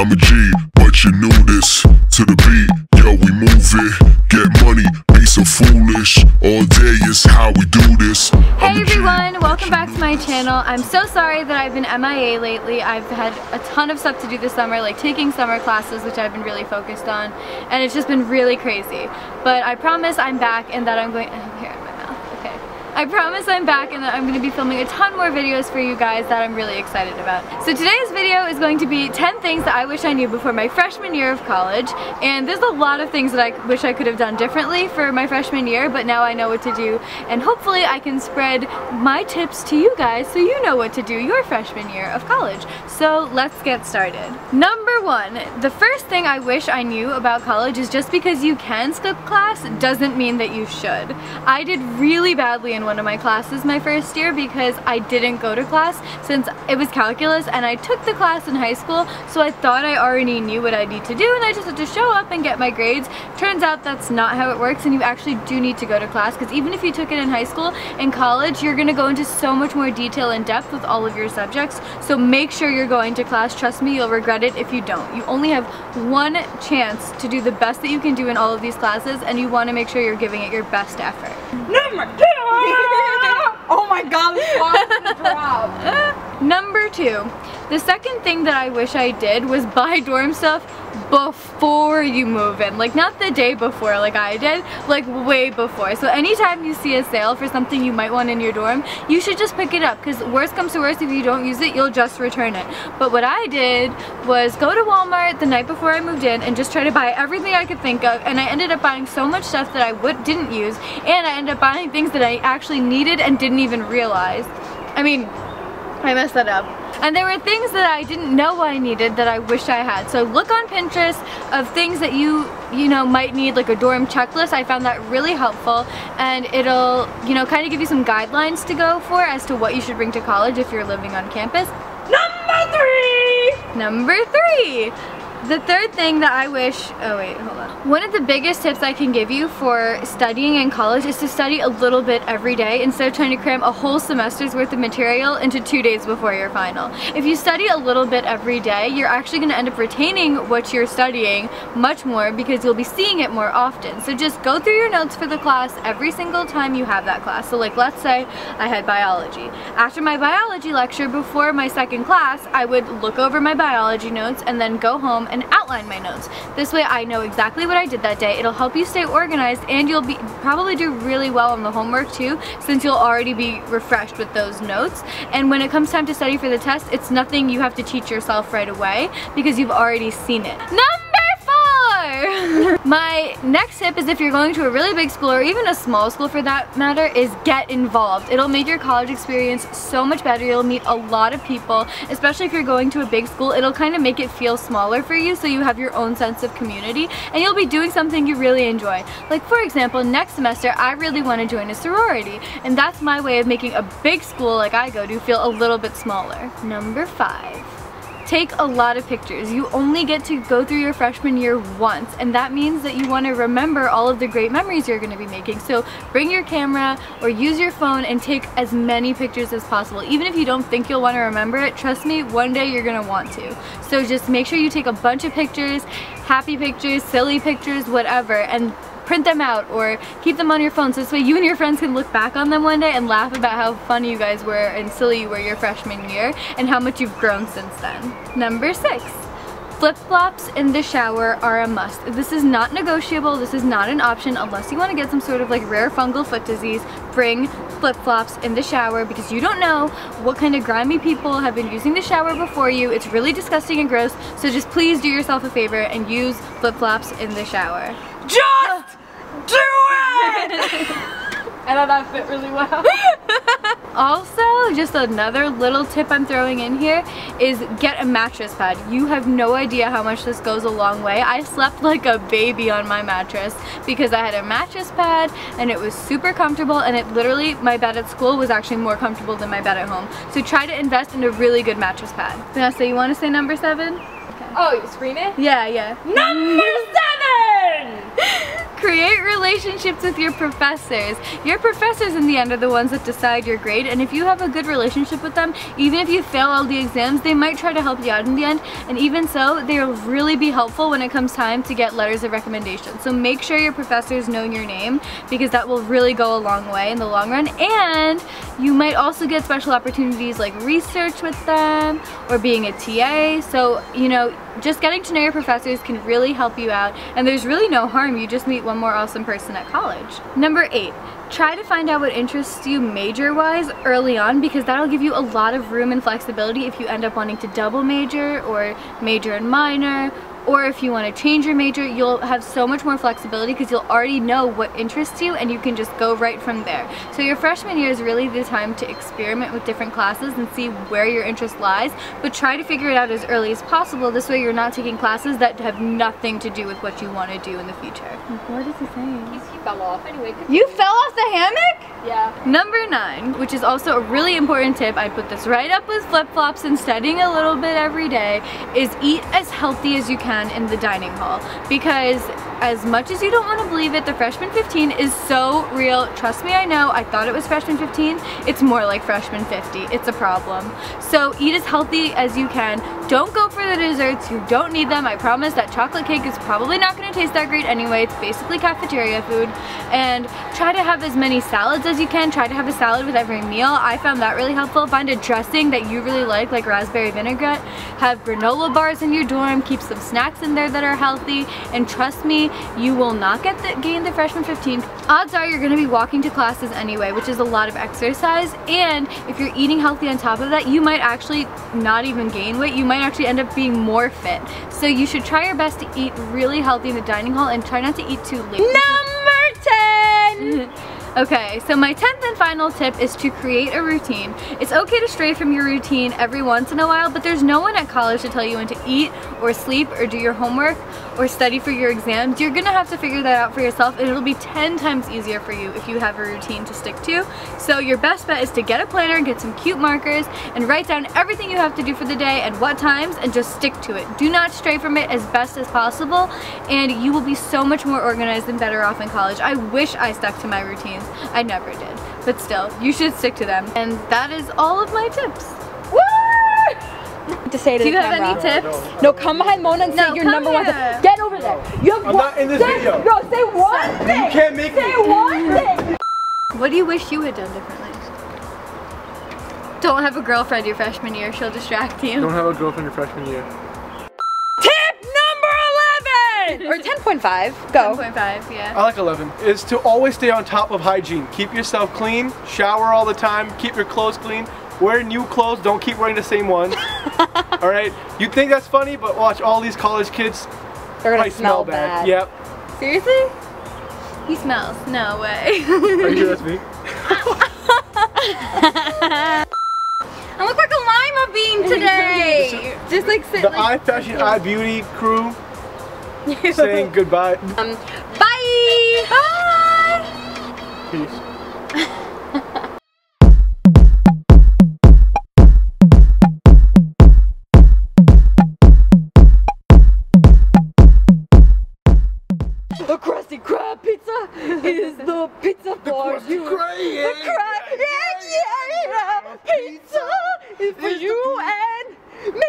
I'm a G, but you knew this. To the beat, yo, we move it. Get money, be so foolish. All day is how we do this. Hey everyone, welcome back to my channel. I'm so sorry that I've been MIA lately. I've had a ton of stuff to do this summer, like taking summer classes, which I've been really focused on, and it's just been really crazy. But I promise I'm back and that I'm going... Here in my mouth, okay. I promise I'm back and that I'm going to be filming a ton more videos for you guys that I'm really excited about. So today's video is going to be 10 things that I wish I knew before my freshman year of college. And there's a lot of things that I wish I could have done differently for my freshman year, but now I know what to do. And hopefully I can spread my tips to you guys so you know what to do your freshman year of college. So let's get started. Number one, the first thing I wish I knew about college is just because you can skip class doesn't mean that you should. I did really badly in one of my classes my first year because I didn't go to class since it was calculus and I took the class in high school, so I thought I already knew what I need to do and I just had to show up and get my grades. Turns out that's not how it works and you actually do need to go to class, because even if you took it in high school, in college you're going to go into so much more detail and depth with all of your subjects, so make sure you're going to class. Trust me, you'll regret it if you don't. You only have one chance to do the best that you can do in all of these classes and you want to make sure you're giving it your best effort. Number two! Oh my god, this drop. Number two, the second thing that I wish I did was buy dorm stuff before you move in. Like, not the day before like I did, like way before. So anytime you see a sale for something you might want in your dorm, you should just pick it up, because worst comes to worst, if you don't use it, you'll just return it. But what I did was go to Walmart the night before I moved in and just try to buy everything I could think of, and I ended up buying so much stuff that I didn't use, and I ended up buying things that I actually needed and didn't even realize. I mean, I messed that up. And there were things that I didn't know I needed that I wish I had. So look on Pinterest of things that you know, might need, like a dorm checklist. I found that really helpful, and it'll, you know, kind of give you some guidelines to go for as to what you should bring to college if you're living on campus. Number three! The third thing that I wish, oh wait, hold on. One of the biggest tips I can give you for studying in college is to study a little bit every day instead of trying to cram a whole semester's worth of material into 2 days before your final. If you study a little bit every day, you're actually going to end up retaining what you're studying much more because you'll be seeing it more often. So just go through your notes for the class every single time you have that class. So like, let's say I had biology. After my biology lecture before my second class, I would look over my biology notes and then go home and outline my notes. This way I know exactly what I did that day. It'll help you stay organized, and you'll probably do really well on the homework too, since you'll already be refreshed with those notes. And when it comes time to study for the test, it's nothing you have to teach yourself right away because you've already seen it. My next tip is, if you're going to a really big school or even a small school for that matter, is get involved. It'll make your college experience so much better. You'll meet a lot of people, especially if you're going to a big school. It'll kind of make it feel smaller for you, so you have your own sense of community and you'll be doing something you really enjoy. Like, for example, next semester I really want to join a sorority, and that's my way of making a big school like I go to feel a little bit smaller. Number 5. Take a lot of pictures. You only get to go through your freshman year once, and that means that you want to remember all of the great memories you're going to be making. So bring your camera or use your phone and take as many pictures as possible. Even if you don't think you'll want to remember it, trust me, one day you're going to want to. So just make sure you take a bunch of pictures, happy pictures, silly pictures, whatever, and print them out or keep them on your phone, so this way you and your friends can look back on them one day and laugh about how funny you guys were and silly you were your freshman year and how much you've grown since then. Number 6. Flip-flops in the shower are a must. This is not negotiable. This is not an option unless you want to get some sort of like rare fungal foot disease. Bring flip-flops in the shower because you don't know what kind of grimy people have been using the shower before you. It's really disgusting and gross, so just please do yourself a favor and use flip-flops in the shower. Just do it! I thought that fit really well. Also, just another little tip I'm throwing in here is get a mattress pad. You have no idea how much this goes a long way. I slept like a baby on my mattress because I had a mattress pad and it was super comfortable, and it literally, my bed at school was actually more comfortable than my bed at home. So try to invest in a really good mattress pad. Vanessa, you want to say number 7? Okay. Oh, you scream it? Yeah, yeah. Number 7! Create relationships with your professors. Your professors in the end are the ones that decide your grade, and if you have a good relationship with them, even if you fail all the exams, they might try to help you out in the end, and even so, they'll really be helpful when it comes time to get letters of recommendation. So make sure your professors know your name, because that will really go a long way in the long run, and you might also get special opportunities like research with them or being a TA. So, you know, just getting to know your professors can really help you out, and there's really no harm. You just meet one more awesome person at college. Number 8, try to find out what interests you major-wise early on, because that'll give you a lot of room and flexibility if you end up wanting to double major or major and minor, or if you want to change your major. You'll have so much more flexibility because you'll already know what interests you and you can just go right from there. So your freshman year is really the time to experiment with different classes and see where your interest lies, but try to figure it out as early as possible. This way you're not taking classes that have nothing to do with what you want to do in the future. What is he saying? He fell off. Anyway. You fell off the hammock? Yeah. Number 9, which is also a really important tip, I put this right up with flip-flops and studying a little bit every day, is eat as healthy as you can in the dining hall, because as much as you don't want to believe it, the freshman 15 is so real. Trust me, I know. I thought it was freshman 15. It's more like freshman 50. It's a problem. So eat as healthy as you can. Don't go for the desserts. You don't need them. I promise that chocolate cake is probably not going to taste that great anyway. It's basically cafeteria food. And try to have as many salads as you can. Try to have a salad with every meal. I found that really helpful. Find a dressing that you really like raspberry vinaigrette. Have granola bars in your dorm. Keep some snacks in there that are healthy. And trust me, you will not gain the freshman 15. Odds are you're going to be walking to classes anyway, which is a lot of exercise, and if you're eating healthy on top of that, you might actually not even gain weight. You might actually end up being more fit. So you should try your best to eat really healthy in the dining hall and try not to eat too late. Number 10! Okay, so my 10th and final tip is to create a routine. It's okay to stray from your routine every once in a while, but there's no one at college to tell you when to eat or sleep or do your homework or study for your exams. You're gonna have to figure that out for yourself, and it'll be 10 times easier for you if you have a routine to stick to. So your best bet is to get a planner, get some cute markers, and write down everything you have to do for the day and what times, and just stick to it. Do not stray from it as best as possible, and you will be so much more organized and better off in college. I wish I stuck to my routines. I never did, but still, you should stick to them. And that is all of my tips. Woo! To say to Do you the have camera. any tips? No, come behind Mona and say your number 1 tip. Get over there. You have I'm not in this video. No, say one thing. You can't make Say me. one thing. What do you wish you had done differently? Don't have a girlfriend your freshman year, she'll distract you. Don't have a girlfriend your freshman year. Tip number 11! Or 10.5. Go. 10.5, yeah. I like 11. Is to always stay on top of hygiene. Keep yourself clean, shower all the time, keep your clothes clean, wear new clothes, don't keep wearing the same ones. Alright? You think that's funny, but watch, all these college kids They're gonna might smell bad. Yep. Seriously? He smells. No way. Are you sure that's me? I look like a lima bean today! Just like sit The like... Eye Fashion, Eye Beauty crew saying goodbye. Bye! Bye! Peace. The Krusty Krab pizza is the pizza for you. The Krab, yeah, pizza is for you and me.